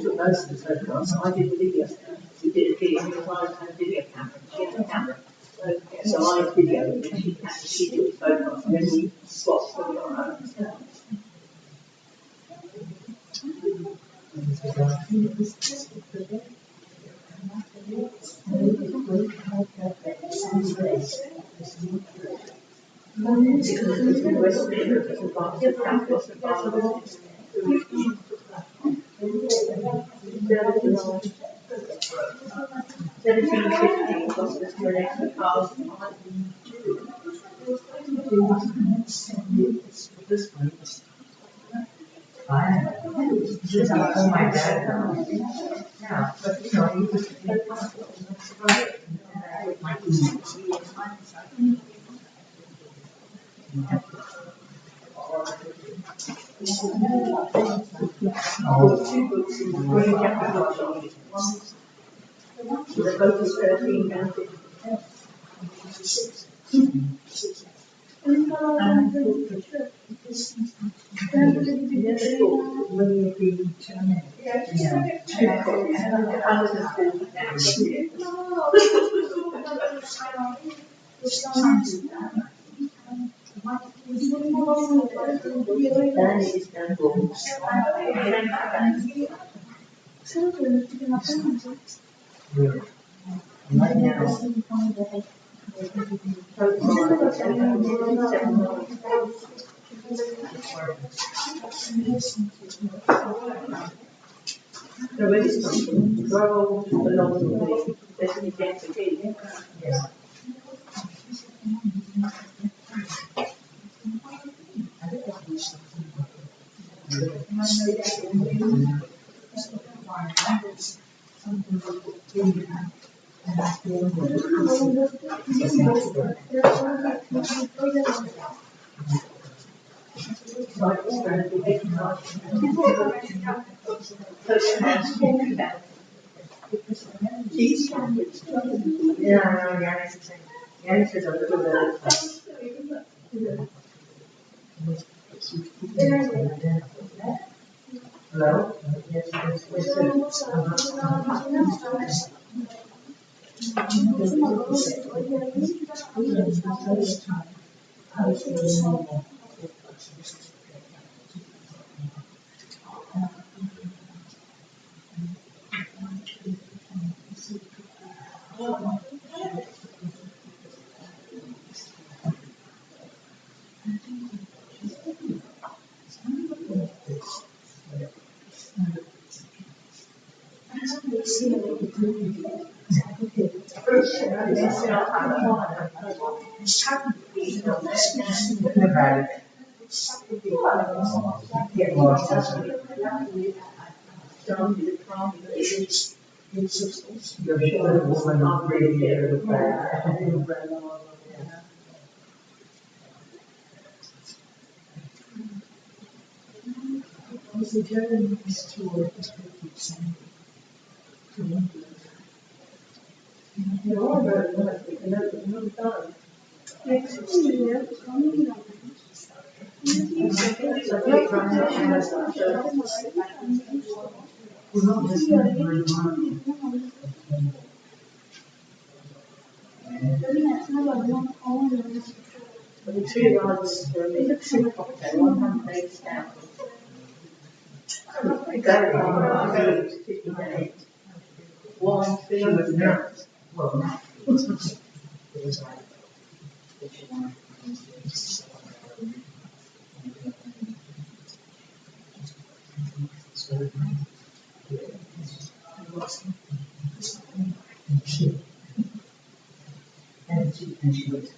took most of the photographs. I did the video. We did a video because I had a video camera. She had a camera. So I videoed and she took the photographs and then we swapped for our own. Oh my God. Yeah, but you know, you just The boat is 13 and 56. right now. So where this comes from, grow along the way, there's an identity. Yeah. Hello? Get lost. You're sure it was not really there with that. Was the journey next to it was pretty exciting. The two rods were a mix of cocktail, 100 days down. That one, 58. One, She was nervous. Well, not. It was like, and she was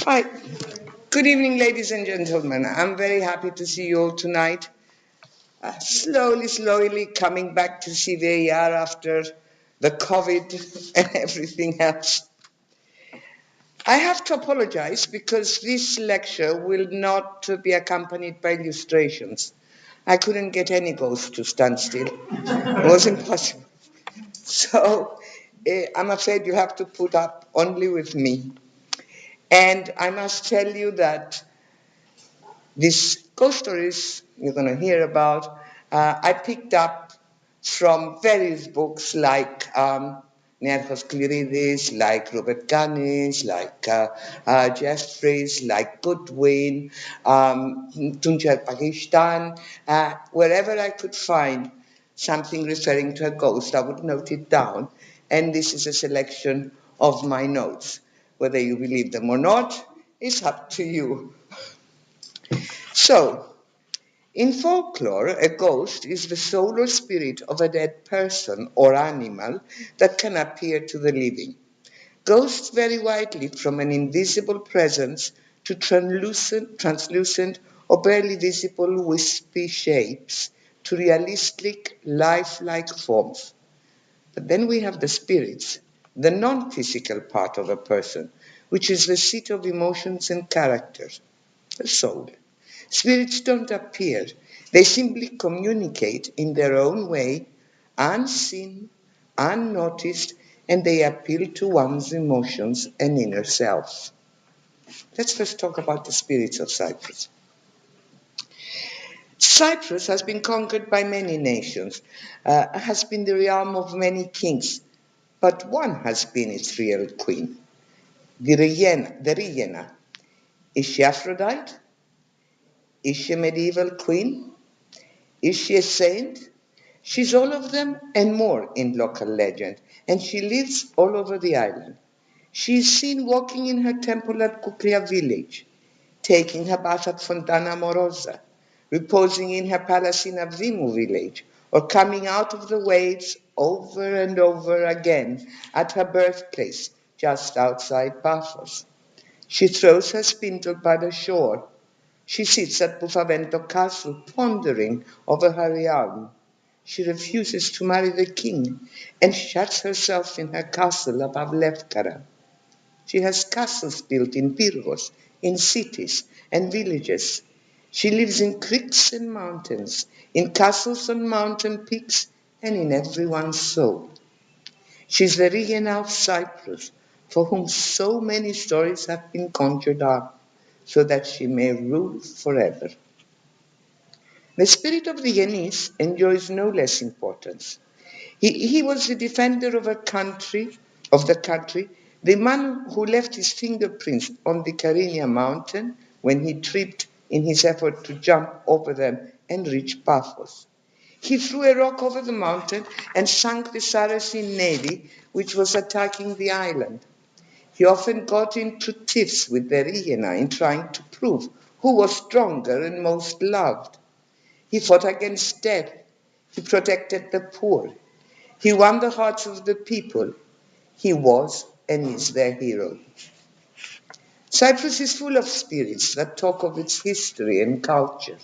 Hi. Good evening, ladies and gentlemen. I'm very happy to see you all tonight. Slowly coming back to CVAR after the COVID and everything else. I have to apologize because this lecture will not be accompanied by illustrations. I couldn't get any ghost to stand still. It was impossible. So I'm afraid you have to put up only with me. And I must tell you that these ghost stories you're going to hear about, I picked up from various books like Nervos Clerides, like Robert Ganis, like Jeffries, like Goodwin, Tunjar Pakistan, wherever I could find something referring to a ghost, I would note it down. And this is a selection of my notes. Whether you believe them or not, it's up to you. So, in folklore, a ghost is the soul or spirit of a dead person or animal that can appear to the living. Ghosts vary widely from an invisible presence to translucent or barely visible wispy shapes to realistic, lifelike forms. But then we have the spirits, the non-physical part of a person, which is the seat of emotions and character, the soul. Spirits don't appear. They simply communicate in their own way, unseen, unnoticed, and they appeal to one's emotions and inner self. Let's first talk about the spirits of Cyprus. Cyprus has been conquered by many nations, has been the realm of many kings, but one has been its real queen, the Regina. Is she Aphrodite? Is she a medieval queen? Is she a saint? She's all of them and more in local legend, and she lives all over the island. She is seen walking in her temple at Kukria village, taking her bath at Fontana Morosa, reposing in her palace in Avrimu village, or coming out of the waves over and over again at her birthplace just outside Paphos. She throws her spindle by the shore. She sits at Bufavento Castle pondering over her realm. She refuses to marry the king and shuts herself in her castle above Lefkara. She has castles built in Pyrgos, in cities and villages. She lives in creeks and mountains, in castles on mountain peaks, and in everyone's soul. She's the Regina of Cyprus, for whom so many stories have been conjured up, so that she may rule forever. The spirit of the Yenis enjoys no less importance. He was the defender of the country, The man who left his fingerprints on the Karinia mountain when he tripped in his effort to jump over them and reach Paphos. He threw a rock over the mountain and sank the Saracen navy which was attacking the island. He often got into tiffs with the Riena in trying to prove who was stronger and most loved. He fought against death. He protected the poor. He won the hearts of the people. He was and is their hero. Cyprus is full of spirits that talk of its history and culture.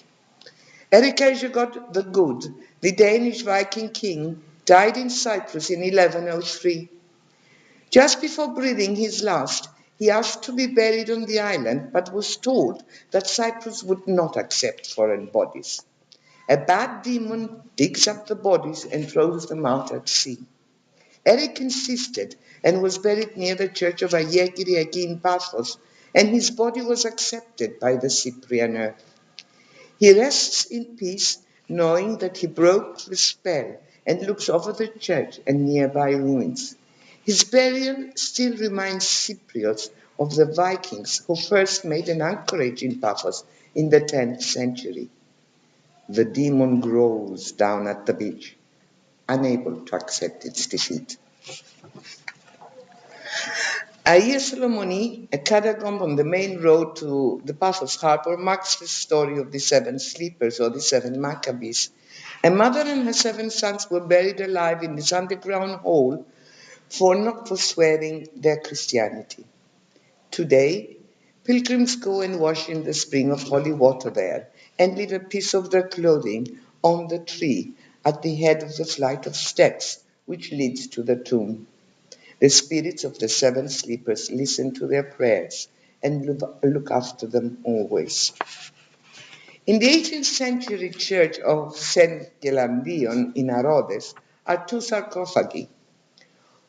Erik Kejgaard the Good, the Danish Viking king, died in Cyprus in 1103. Just before breathing his last, he asked to be buried on the island, but was told that Cyprus would not accept foreign bodies. A bad demon digs up the bodies and throws them out at sea. Erik insisted and was buried near the church of Agia Kyriaki in Paphos, and his body was accepted by the Cyprian earth. He rests in peace, knowing that he broke the spell and looks over the church and nearby ruins. His burial still reminds Cypriots of the Vikings who first made an anchorage in Paphos in the 10th century. The demon grows down at the beach, unable to accept its defeat. Aia Solomoni, a catacomb on the main road to the Paphos harbor, marks the story of the seven sleepers or the seven Maccabees. A mother and her seven sons were buried alive in this underground hole for not forswearing their Christianity. Today, pilgrims go and wash in the spring of holy water there and leave a piece of their clothing on the tree at the head of the flight of steps which leads to the tomb. The spirits of the seven sleepers listen to their prayers and look after them always. In the 18th century church of St. Gelandion in Arodes are two sarcophagi.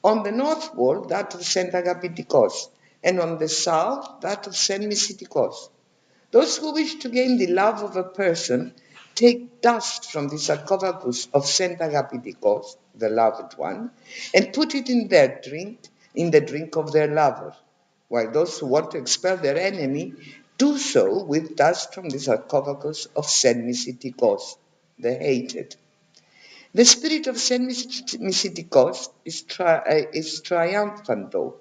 On the north wall, that of St. Agapitikos, and on the south, that of St. Mysitikos. Those who wish to gain the love of a person take dust from the sarcophagus of St. Agapitikos, the loved one, and put it in the drink of their lover, while those who want to expel their enemy do so with dust from the sarcophagus of St. Mysitikos, the hated. The spirit of St. Mysitikos is triumphant, though,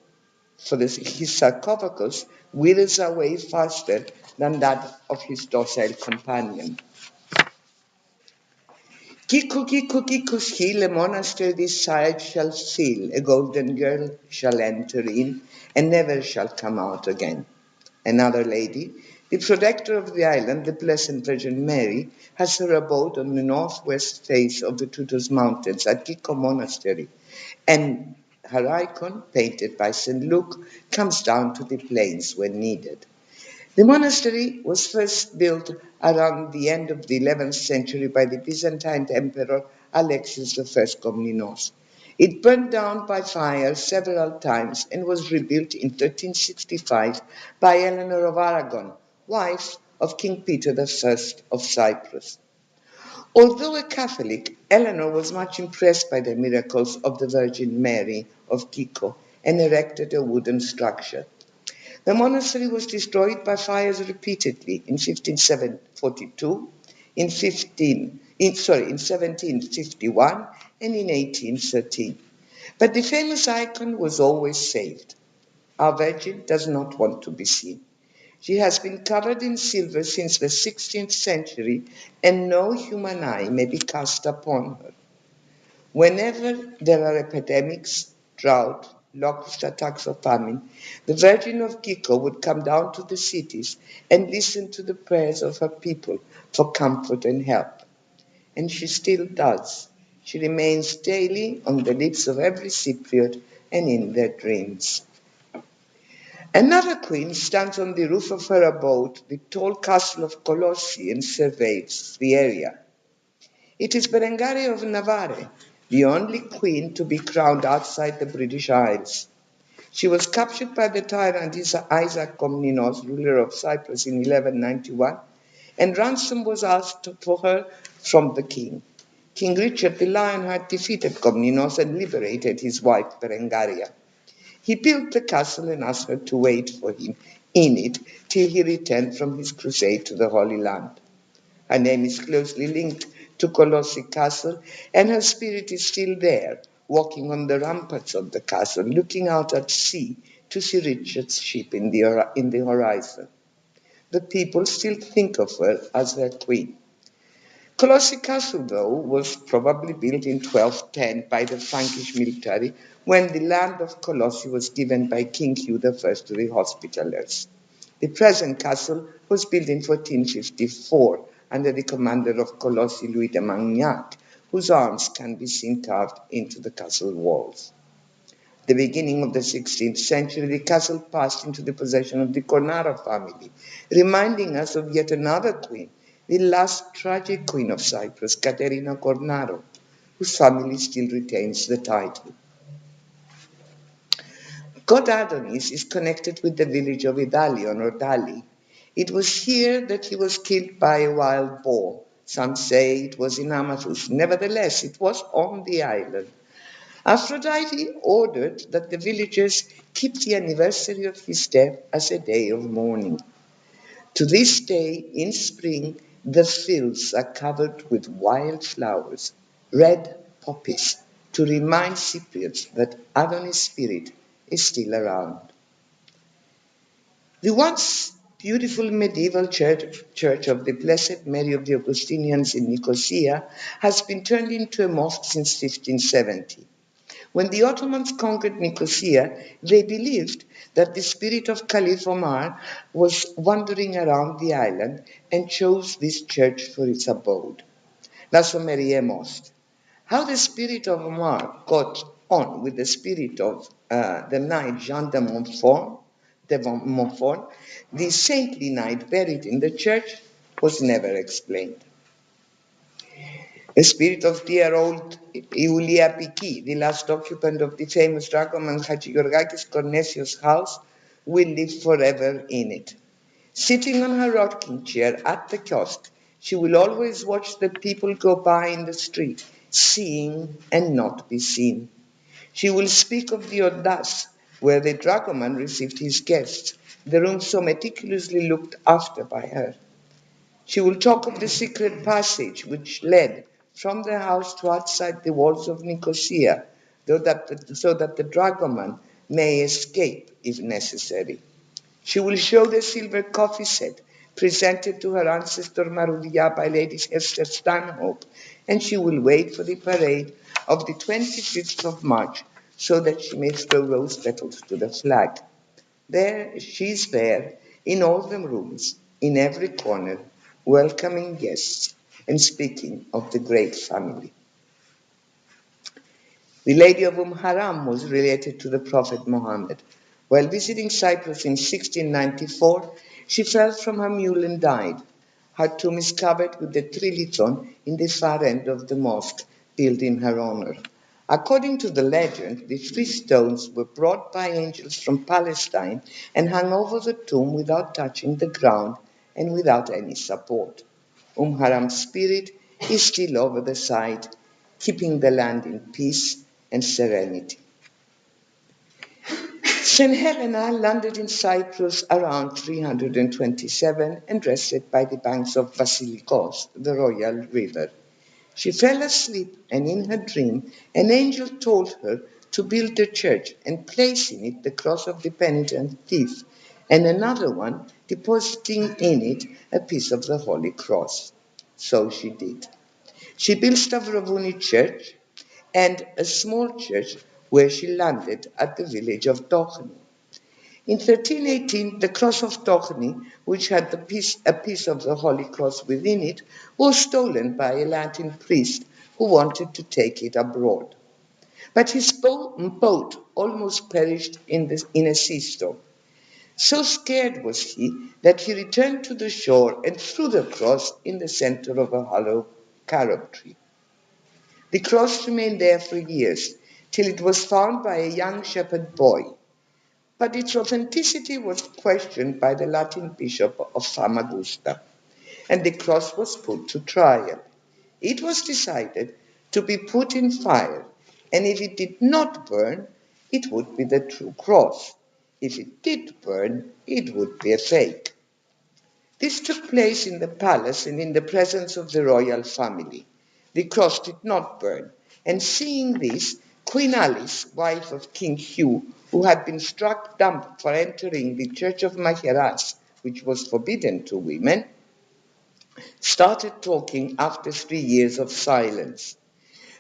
for his sarcophagus withers away faster than that of his docile companion. Kiku, kiku, kiku's hill, a monastery this side shall fill, a golden girl shall enter in, and never shall come out again. Another lady, the protector of the island, the Blessed Virgin Mary, has her abode on the northwest face of the Tutus Mountains at Kiko Monastery, and her icon, painted by St. Luke, comes down to the plains when needed. The monastery was first built around the end of the 11th century by the Byzantine Emperor Alexius I Komnenos. It burned down by fire several times and was rebuilt in 1365 by Eleanor of Aragon, wife of King Peter I of Cyprus. Although a Catholic, Eleanor was much impressed by the miracles of the Virgin Mary of Kiko and erected a wooden structure. The monastery was destroyed by fires repeatedly in 1542, in 1751, and in 1813. But the famous icon was always saved. Our Virgin does not want to be seen. She has been covered in silver since the 16th century, and no human eye may be cast upon her. Whenever there are epidemics, drought, locust attacks, or famine, the Virgin of Kiko would come down to the cities and listen to the prayers of her people for comfort and help. And she still does. She remains daily on the lips of every Cypriot and in their dreams. Another queen stands on the roof of her abode, the tall castle of Colossi, and surveys the area. It is Berengaria of Navarre, the only queen to be crowned outside the British Isles. She was captured by the tyrant Isaac Komnenos, ruler of Cyprus, in 1191, and ransom was asked for her from the king. King Richard the Lionheart defeated Komnenos and liberated his wife Berengaria. He built the castle and asked her to wait for him in it till he returned from his crusade to the Holy Land. Her name is closely linked to Colossi Castle, and her spirit is still there, walking on the ramparts of the castle, looking out at sea to see Richard's ship in the horizon. The people still think of her as their queen. Colossi Castle, though, was probably built in 1210 by the Frankish military when the land of Colossi was given by King Hugh I to the Hospitallers. The present castle was built in 1454 under the commander of Colossi, Louis de Magnac, whose arms can be seen carved into the castle walls. At the beginning of the 16th century, the castle passed into the possession of the Cornaro family, reminding us of yet another queen, the last tragic queen of Cyprus, Caterina Cornaro, whose family still retains the title. God Adonis is connected with the village of Idalion or Dali. It was here that he was killed by a wild boar. Some say it was in Amathus. Nevertheless, it was on the island. Aphrodite ordered that the villagers keep the anniversary of his death as a day of mourning. To this day, in spring, the fields are covered with wild flowers, red poppies, to remind Cypriots that Adonis' spirit is still around. The once beautiful medieval church of the Blessed Mary of the Augustinians in Nicosia has been turned into a mosque since 1570. When the Ottomans conquered Nicosia, they believed that the spirit of Caliph Omar was wandering around the island and chose this church for its abode. La Sommerie Mosque. How the spirit of Omar got on with the spirit of the knight Jean de Montfort, the saintly knight buried in the church, was never explained. The spirit of dear old Iulia Piki, the last occupant of the famous dragoman Hadjigeorgakis Cornesius' house, will live forever in it. Sitting on her rocking chair at the kiosk, she will always watch the people go by in the street, seeing and not be seen. She will speak of the Audace, where the dragoman received his guests, the room so meticulously looked after by her. She will talk of the secret passage which led from the house to outside the walls of Nicosia, so that the dragoman may escape if necessary. She will show the silver coffee set presented to her ancestor Marudia by Lady Esther Stanhope, and she will wait for the parade of the 25th of March so that she may throw rose petals to the flag. There, she's there, in all the rooms, in every corner, welcoming guests and speaking of the great family. The Lady of Haram was related to the Prophet Muhammad. While visiting Cyprus in 1694, she fell from her mule and died. Her tomb is covered with the trilithon in the far end of the mosque, built in her honor. According to the legend, the three stones were brought by angels from Palestine and hung over the tomb without touching the ground and without any support. Haram's spirit is still over the site, keeping the land in peace and serenity. St. Helena landed in Cyprus around 327 and rested by the banks of Vasilikos, the royal river. She fell asleep, and in her dream, an angel told her to build a church and place in it the cross of the penitent thief, and another one depositing in it a piece of the Holy Cross. So she did. She built Stavrovouni Church and a small church where she landed at the village of Tochny. In 1318, the cross of Tochny, which had a piece of the Holy Cross within it, was stolen by a Latin priest who wanted to take it abroad. But his boat almost perished in a sea storm. So scared was he that he returned to the shore and threw the cross in the center of a hollow carob tree. The cross remained there for years, till it was found by a young shepherd boy. But its authenticity was questioned by the Latin bishop of Famagusta, and the cross was put to trial. It was decided to be put in fire, and if it did not burn, it would be the true cross. If it did burn, it would be a fake. This took place in the palace and in the presence of the royal family. The cross did not burn, and seeing this, Queen Alice, wife of King Hugh, who had been struck dumb for entering the church of Maharaj, which was forbidden to women, started talking after 3 years of silence.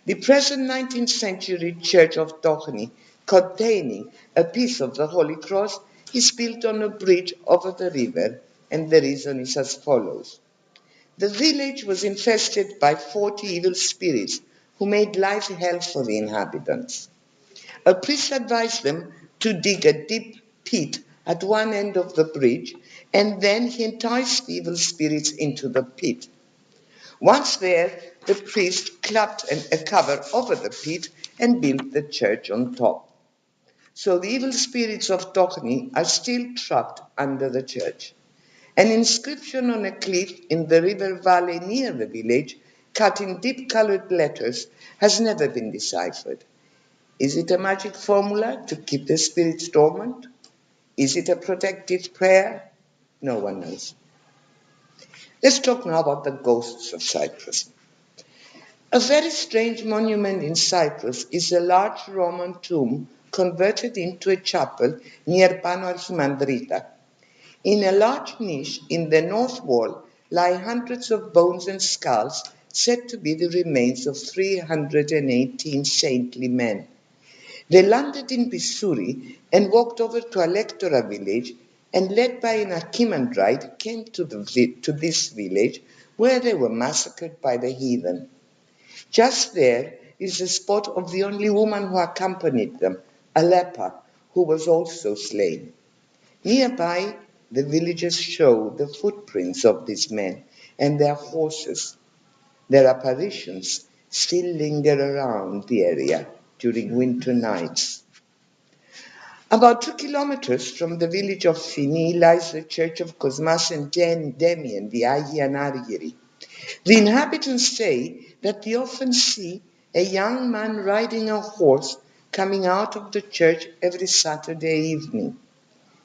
The present 19th century church of Tochny, containing a piece of the Holy Cross, is built on a bridge over the river, and the reason is as follows. The village was infested by 40 evil spirits who made life hell for the inhabitants. A priest advised them to dig a deep pit at one end of the bridge, and then he enticed the evil spirits into the pit. Once there, the priest clapped a cover over the pit and built the church on top. So the evil spirits of Tochny are still trapped under the church. An inscription on a cliff in the river valley near the village, cut in deep-colored letters, has never been deciphered. Is it a magic formula to keep the spirits dormant? Is it a protective prayer? No one knows. Let's talk now about the ghosts of Cyprus. A very strange monument in Cyprus is a large Roman tomb converted into a chapel near Archimandrita. In a large niche in the north wall lie hundreds of bones and skulls said to be the remains of 318 saintly men. They landed in Missouri and walked over to Alectora village and, led by an Archimandrite, came to this village where they were massacred by the heathen. Just there is the spot of the only woman who accompanied them, a leper, who was also slain. Nearby, the villagers show the footprints of these men and their horses. Their apparitions still linger around the area during winter nights. About 2 kilometers from the village of Fini lies the church of Cosmas and Damian, the Agia Nargiri. The inhabitants say that they often see a young man riding a horse coming out of the church every Saturday evening.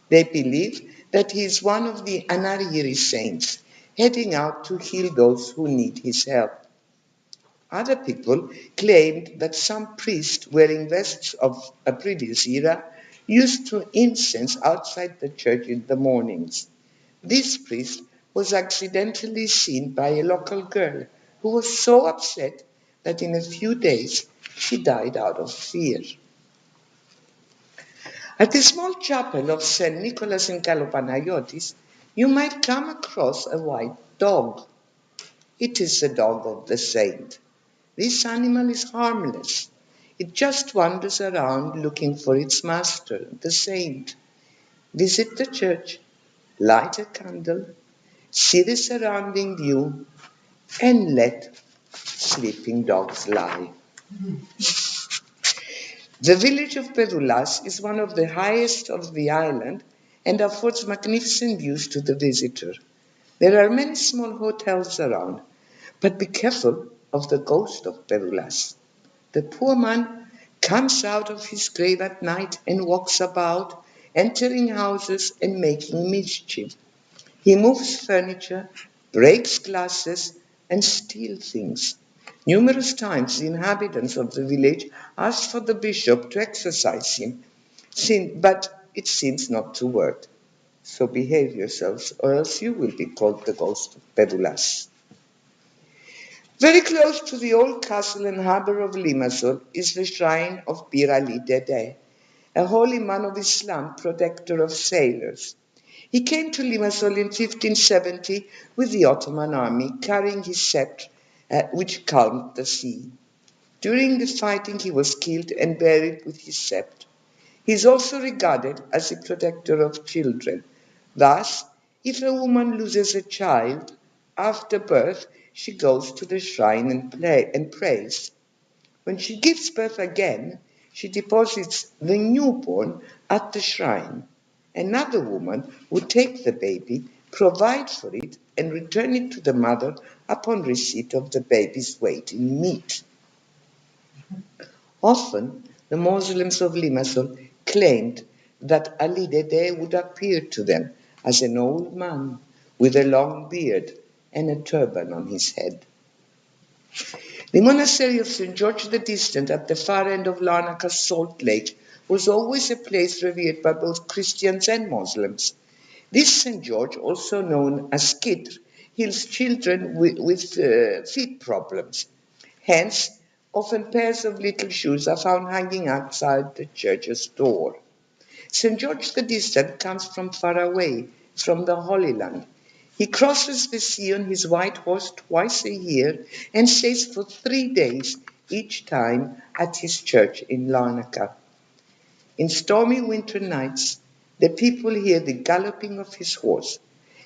They believe that he is one of the Anargiri saints, heading out to heal those who need his help. Other people claimed that some priest wearing vests of a previous era used to incense outside the church in the mornings. This priest was accidentally seen by a local girl who was so upset that in a few days she died out of fear. At the small chapel of St. Nicholas in Kalopanaiotis, you might come across a white dog. It is the dog of the saint. This animal is harmless. It just wanders around looking for its master, the saint. Visit the church, light a candle, see the surrounding view, and let sleeping dogs lie. The village of Pedoulas is one of the highest of the island and affords magnificent views to the visitor. There are many small hotels around, but be careful of the ghost of Pedoulas. The poor man comes out of his grave at night and walks about, entering houses and making mischief. He moves furniture, breaks glasses, and steals things. Numerous times the inhabitants of the village asked for the bishop to exorcise him, but it seems not to work. So behave yourselves, or else you will be called the ghost of Pedoulas. Very close to the old castle and harbour of Limassol is the shrine of Bir Ali Dede, a holy man of Islam, protector of sailors. He came to Limassol in 1570 with the Ottoman army, carrying his sceptre, which calmed the sea. During the fighting, he was killed and buried with his sceptre. He is also regarded as the protector of children. Thus, if a woman loses a child, after birth, she goes to the shrine and prays. When she gives birth again, she deposits the newborn at the shrine. Another woman would take the baby, provide for it, and return it to the mother upon receipt of the baby's weight in meat. Often, the Muslims of Limassol claimed that Ali Dede would appear to them as an old man with a long beard and a turban on his head. The monastery of St. George the Distant at the far end of Larnaca's Salt Lake was always a place revered by both Christians and Muslims. This St. George, also known as Skidr, heals children with feet problems. Hence, often pairs of little shoes are found hanging outside the church's door. St. George the Distant comes from far away, from the Holy Land. He crosses the sea on his white horse twice a year and stays for 3 days each time at his church in Larnaca. In stormy winter nights, the people hear the galloping of his horse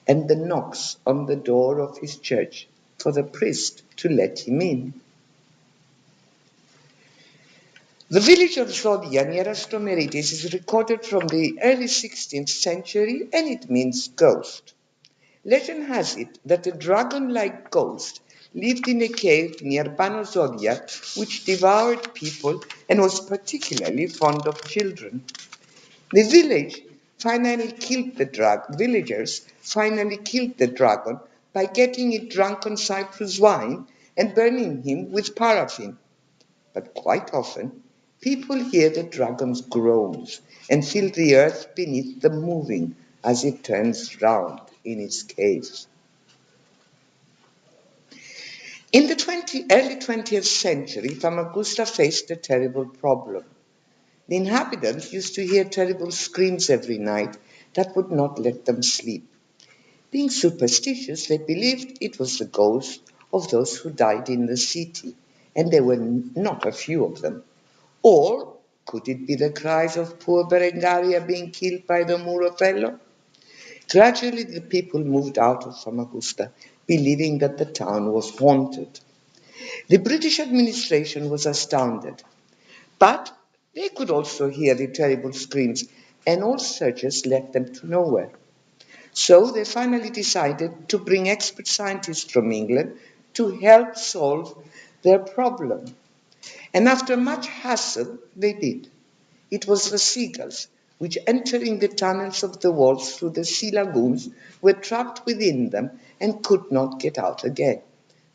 and the knocks on the door of his church for the priest to let him in. The village of Zodia near Astomeritis is recorded from the early 16th century and it means ghost. Legend has it that a dragon-like ghost lived in a cave near Zodia which devoured people and was particularly fond of children. The villagers finally killed the dragon by getting it drunk on Cyprus wine and burning him with paraffin. But quite often, people hear the dragon's groans and feel the earth beneath them moving as it turns round in its cave. In the early 20th century, Famagusta faced a terrible problem. The inhabitants used to hear terrible screams every night that would not let them sleep. Being superstitious, they believed it was the ghost of those who died in the city, and there were not a few of them. Or could it be the cries of poor Berengaria being killed by the Muro fellow? Gradually the people moved out of Famagusta, believing that the town was haunted. The British administration was astounded, but they could also hear the terrible screams, and all searches led them to nowhere. So they finally decided to bring expert scientists from England to help solve their problem. And after much hassle, they did. It was the seagulls, which entering the tunnels of the walls through the sea lagoons were trapped within them and could not get out again.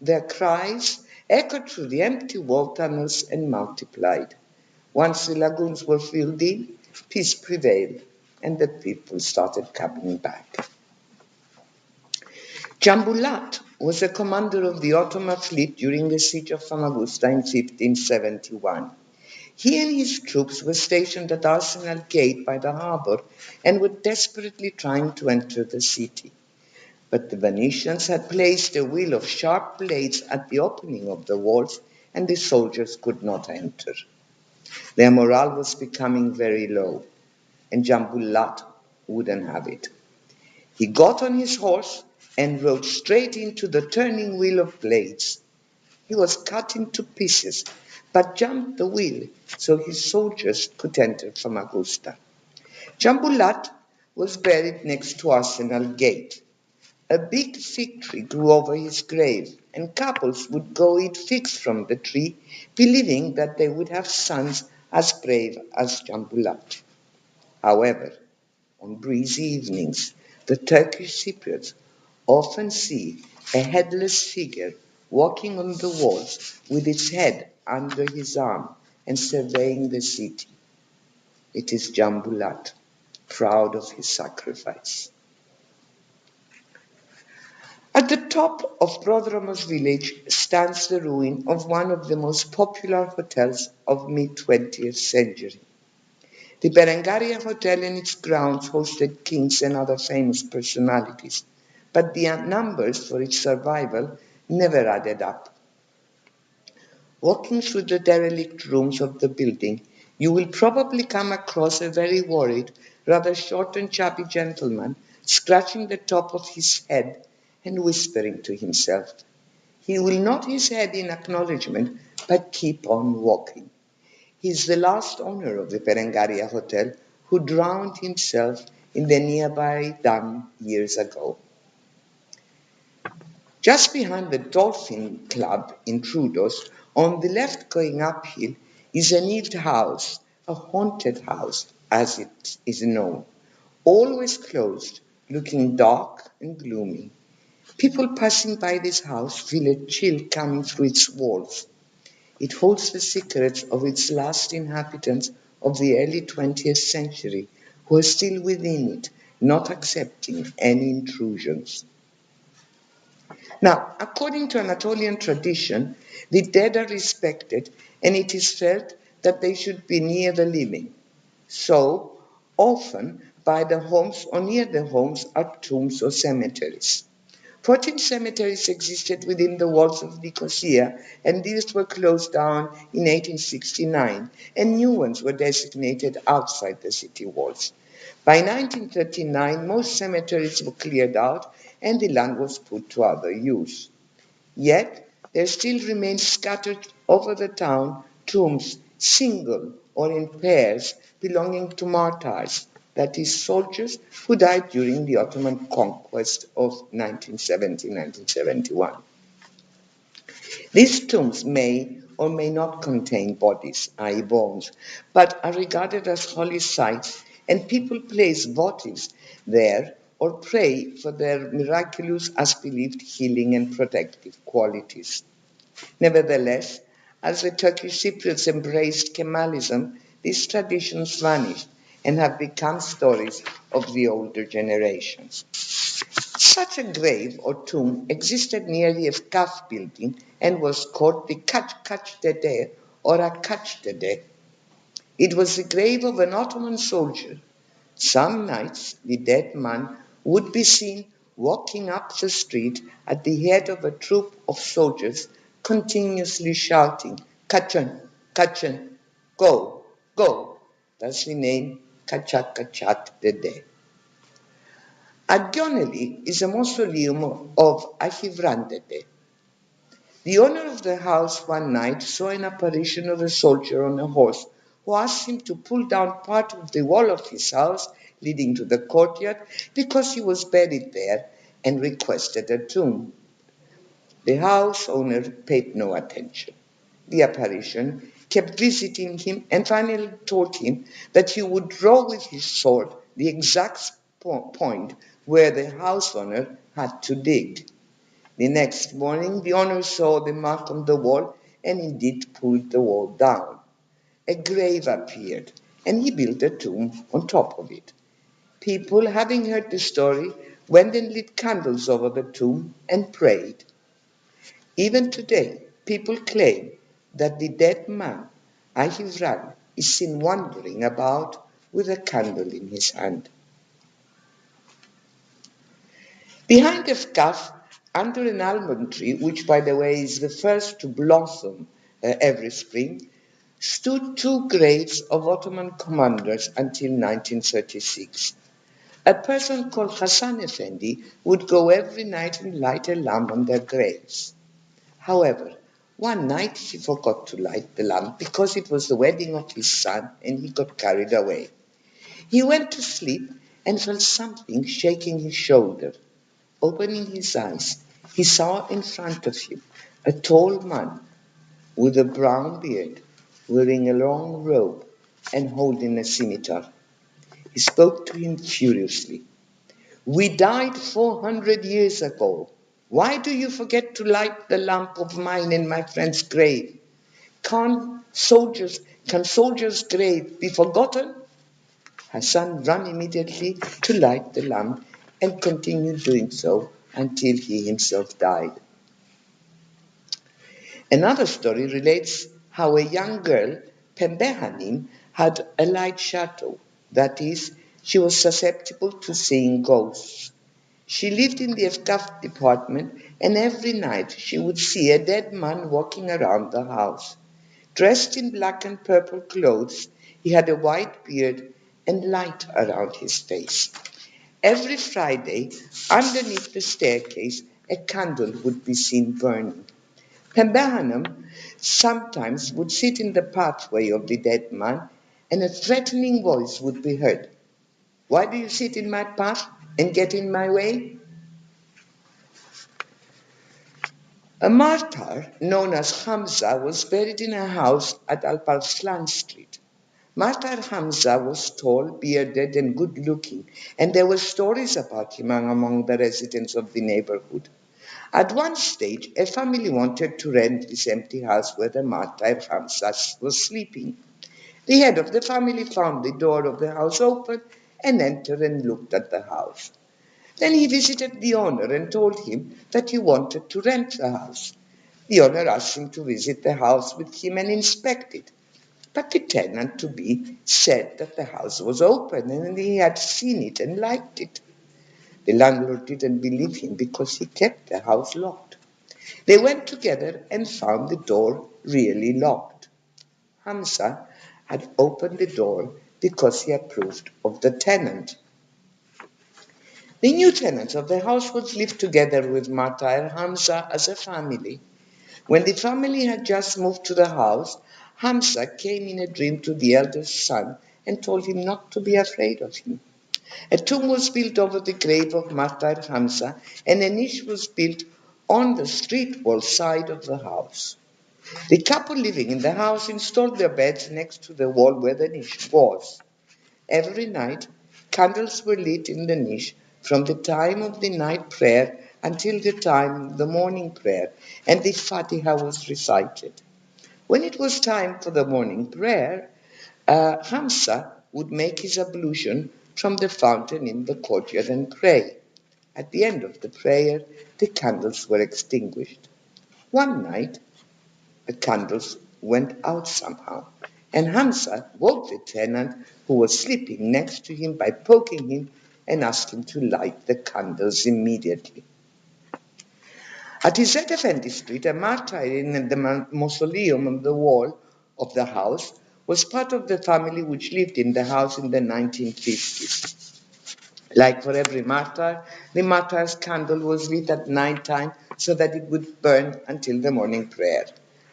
Their cries echoed through the empty wall tunnels and multiplied. Once the lagoons were filled in, peace prevailed and the people started coming back. Jambulat was a commander of the Ottoman fleet during the siege of Famagusta in 1571. He and his troops were stationed at Arsenal Gate by the harbour and were desperately trying to enter the city. But the Venetians had placed a wheel of sharp blades at the opening of the walls and the soldiers could not enter. Their morale was becoming very low, and Jambulat wouldn't have it. He got on his horse and rode straight into the turning wheel of blades. He was cut into pieces, but jumped the wheel so his soldiers could enter Famagusta. Jambulat was buried next to Arsenal Gate. A big fig tree grew over his grave, and couples would go eat figs from the tree, believing that they would have sons as brave as Jambulat. However, on breezy evenings, the Turkish Cypriots often see a headless figure walking on the walls with its head under his arm and surveying the city. It is Jambulat, proud of his sacrifice. At the top of Prodromos village stands the ruin of one of the most popular hotels of mid-20th century. The Berengaria Hotel and its grounds hosted kings and other famous personalities, but the numbers for its survival never added up. Walking through the derelict rooms of the building, you will probably come across a very worried, rather short and chubby gentleman scratching the top of his head and whispering to himself. He will nod his head in acknowledgement, but keep on walking. He is the last owner of the Berengaria Hotel who drowned himself in the nearby dam years ago. Just behind the Dolphin Club in Troodos, on the left going uphill, is a neat house, a haunted house, as it is known, always closed, looking dark and gloomy. People passing by this house feel a chill coming through its walls. It holds the secrets of its last inhabitants of the early 20th century who are still within it, not accepting any intrusions. Now, according to Anatolian tradition, the dead are respected and it is felt that they should be near the living. So, often by the homes or near the homes are tombs or cemeteries. 14 cemeteries existed within the walls of Nicosia, and these were closed down in 1869, and new ones were designated outside the city walls. By 1939, most cemeteries were cleared out, and the land was put to other use. Yet, there still remain scattered over the town tombs, single or in pairs, belonging to martyrs, that is, soldiers who died during the Ottoman conquest of 1970-1971. These tombs may or may not contain bodies, i.e. bones, but are regarded as holy sites, and people place votives there or pray for their miraculous, as believed, healing and protective qualities. Nevertheless, as the Turkish Cypriots embraced Kemalism, these traditions vanished and have become stories of the older generations. Such a grave or tomb existed near the Efkaf building and was called the Kaç Dede or Akaç Dede. It was the grave of an Ottoman soldier. Some nights the dead man would be seen walking up the street at the head of a troop of soldiers, continuously shouting, Kaçın, Kaçın, go, go. That's the name Kaçak Dede. At Gioneli is a mausoleum of Ahivran Dede. The owner of the house one night saw an apparition of a soldier on a horse who asked him to pull down part of the wall of his house leading to the courtyard because he was buried there and requested a tomb. The house owner paid no attention. The apparition kept visiting him and finally told him that he would draw with his sword the exact point where the house owner had to dig. The next morning, the owner saw the mark on the wall and indeed pulled the wall down. A grave appeared, and he built a tomb on top of it. People, having heard the story, went and lit candles over the tomb and prayed. Even today, people claim that the dead man, Ahivran, is seen wandering about with a candle in his hand. Behind the scarf, under an almond tree, which by the way is the first to blossom every spring, stood two graves of Ottoman commanders until 1936. A person called Hassan Effendi would go every night and light a lamp on their graves. However, one night he forgot to light the lamp because it was the wedding of his son and he got carried away. He went to sleep and felt something shaking his shoulder. Opening his eyes, he saw in front of him a tall man with a brown beard, wearing a long robe and holding a scimitar. He spoke to him furiously. "We died 400 years ago. Why do you forget to light the lamp of mine in my friend's grave? Can soldiers' grave be forgotten?" Hassan ran immediately to light the lamp and continued doing so until he himself died. Another story relates how a young girl, Pembe had a light shadow, that is, she was susceptible to seeing ghosts. She lived in the Efkaf department, and every night she would see a dead man walking around the house. Dressed in black and purple clothes, he had a white beard and light around his face. Every Friday, underneath the staircase, a candle would be seen burning. Pembe sometimes would sit in the pathway of the dead man, and a threatening voice would be heard. "Why do you sit in my path and get in my way?" A martyr known as Hamza was buried in a house at Alparslan Street. Martyr Hamza was tall, bearded, and good-looking, and there were stories about him among the residents of the neighborhood. At one stage, a family wanted to rent this empty house where the martyr Hamza was sleeping. The head of the family found the door of the house open and entered and looked at the house. Then he visited the owner and told him that he wanted to rent the house. The owner asked him to visit the house with him and inspect it. But the tenant-to-be said that the house was open and he had seen it and liked it. The landlord didn't believe him because he kept the house locked. They went together and found the door really locked. Hamza had opened the door because he approved of the tenant. The new tenants of the house would live together with Martyr Hamza as a family. When the family had just moved to the house, Hamza came in a dream to the eldest son and told him not to be afraid of him. A tomb was built over the grave of Martyr Hamza, and a niche was built on the street wall side of the house. The couple living in the house installed their beds next to the wall where the niche was. Every night, candles were lit in the niche from the time of the night prayer until the time of the morning prayer, and the Fatiha was recited. When it was time for the morning prayer, Hamza would make his ablution from the fountain in the courtyard and pray. At the end of the prayer, the candles were extinguished. One night, the candles went out somehow, and Hamza woke the tenant who was sleeping next to him by poking him and asked him to light the candles immediately. At Izzet Effendi Street, a martyr in the mausoleum on the wall of the house was part of the family which lived in the house in the 1950s. Like for every martyr, the martyr's candle was lit at night time so that it would burn until the morning prayer.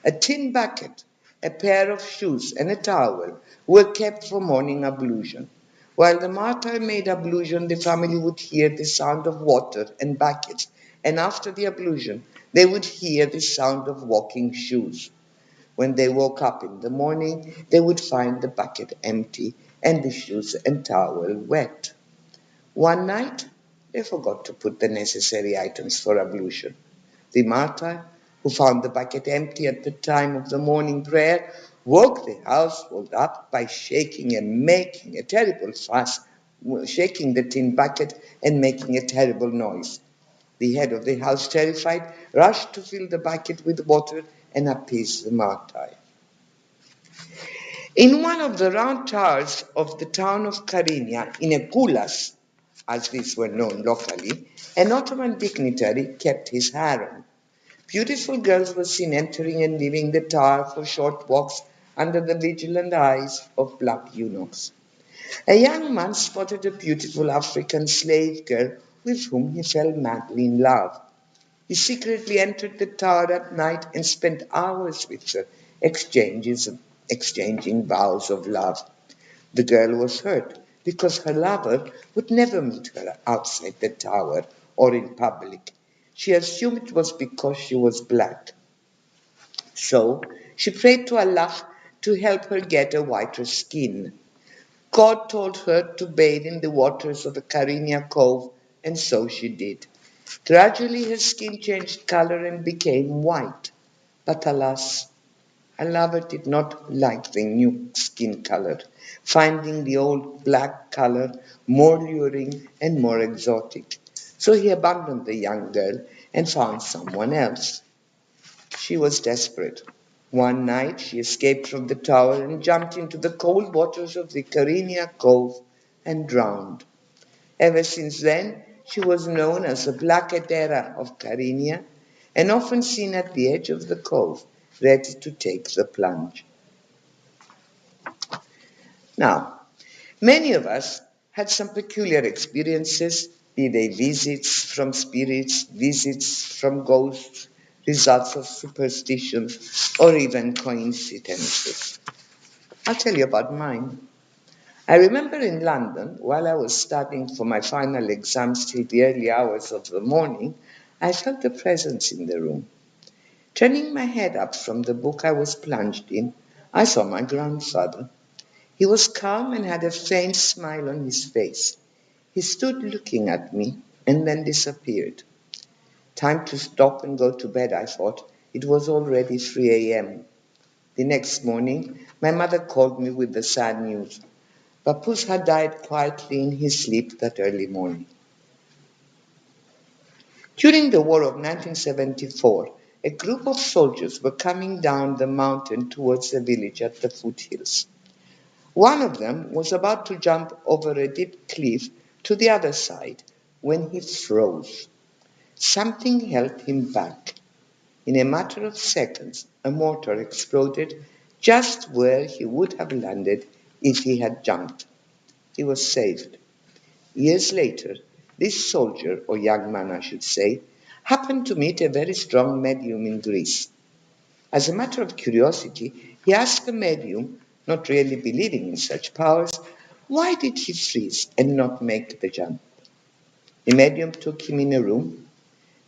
A tin bucket, a pair of shoes, and a towel were kept for morning ablution. While the martyr made ablution, the family would hear the sound of water and buckets, and after the ablution, they would hear the sound of walking shoes. When they woke up in the morning, they would find the bucket empty and the shoes and towel wet. One night, they forgot to put the necessary items for ablution. The martyr, who found the bucket empty at the time of the morning prayer, woke the household up by shaking and making a terrible fuss, shaking the tin bucket and making a terrible noise. The head of the house, terrified, rushed to fill the bucket with water and appease the martyr. In one of the round towers of the town of Karinia, in a gulas, as these were known locally, an Ottoman dignitary kept his harem. Beautiful girls were seen entering and leaving the tower for short walks under the vigilant eyes of black eunuchs. A young man spotted a beautiful African slave girl with whom he fell madly in love. He secretly entered the tower at night and spent hours with her, exchanging vows of love. The girl was hurt because her lover would never meet her outside the tower or in public. She assumed it was because she was black. So she prayed to Allah to help her get a whiter skin. God told her to bathe in the waters of the Karinia Cove, and so she did. Gradually her skin changed color and became white. But alas, her lover did not like the new skin color, finding the old black color more luring and more exotic. So he abandoned the young girl and found someone else. She was desperate. One night she escaped from the tower and jumped into the cold waters of the Karinia Cove and drowned. Ever since then, she was known as the Black Adera of Karinia and often seen at the edge of the cove, ready to take the plunge. Now, many of us had some peculiar experiences, be they visits from spirits, visits from ghosts, results of superstitions, or even coincidences. I'll tell you about mine. I remember in London, while I was studying for my final exams till the early hours of the morning, I felt a presence in the room. Turning my head up from the book I was plunged in, I saw my grandfather. He was calm and had a faint smile on his face. He stood looking at me and then disappeared. Time to stop and go to bed, I thought. It was already 3 a.m. The next morning, my mother called me with the sad news. Papoose had died quietly in his sleep that early morning. During the War of 1974, a group of soldiers were coming down the mountain towards the village at the foothills. One of them was about to jump over a deep cliff to the other side when he froze. Something held him back. In a matter of seconds, a mortar exploded just where he would have landed if he had jumped. He was saved. Years later, this soldier, or young man I should say, happened to meet a very strong medium in Greece. As a matter of curiosity, he asked the medium, not really believing in such powers, why did he freeze and not make the jump? The medium took him in a room,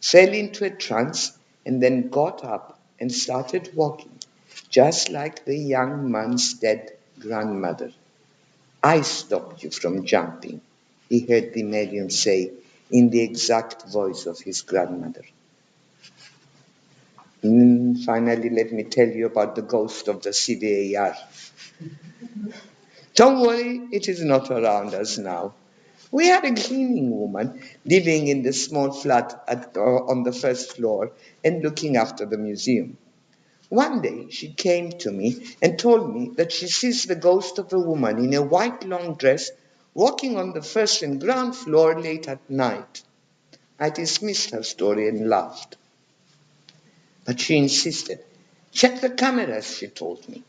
fell into a trance, and then got up and started walking, just like the young man's dead grandmother. I stopped you from jumping, he heard the medium say in the exact voice of his grandmother. Finally, let me tell you about the ghost of the CVAR. Don't worry, it is not around us now. We had a cleaning woman living in the small flat on the first floor and looking after the museum. One day she came to me and told me that she sees the ghost of a woman in a white long dress walking on the first and ground floor late at night. I dismissed her story and laughed. But she insisted. Check the cameras, she told me.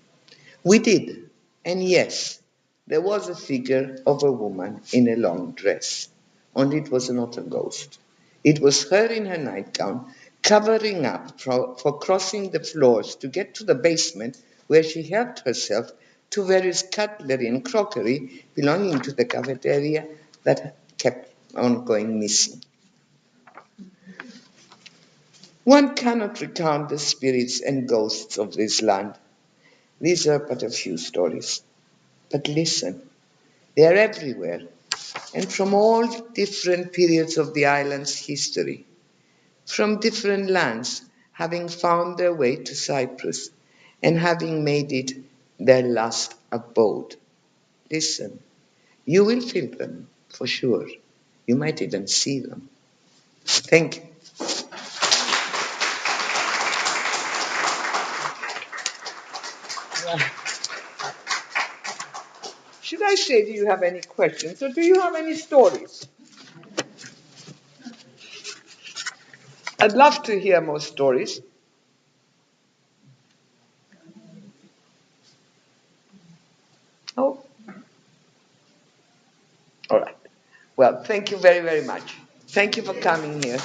We did, and yes, there was a figure of a woman in a long dress. Only it was not a ghost. It was her in her nightgown, covering up for crossing the floors to get to the basement where she helped herself to various cutlery and crockery belonging to the cafeteria that kept on going missing. One cannot recount the spirits and ghosts of this land. These are but a few stories. But listen, they are everywhere, and from all different periods of the island's history, from different lands, having found their way to Cyprus and having made it their last abode. Listen, you will feel them, for sure. You might even see them. Thank you. Should I say, do you have any questions, or do you have any stories? I'd love to hear more stories. Oh, all right. Well, thank you very, very much. Thank you for coming here.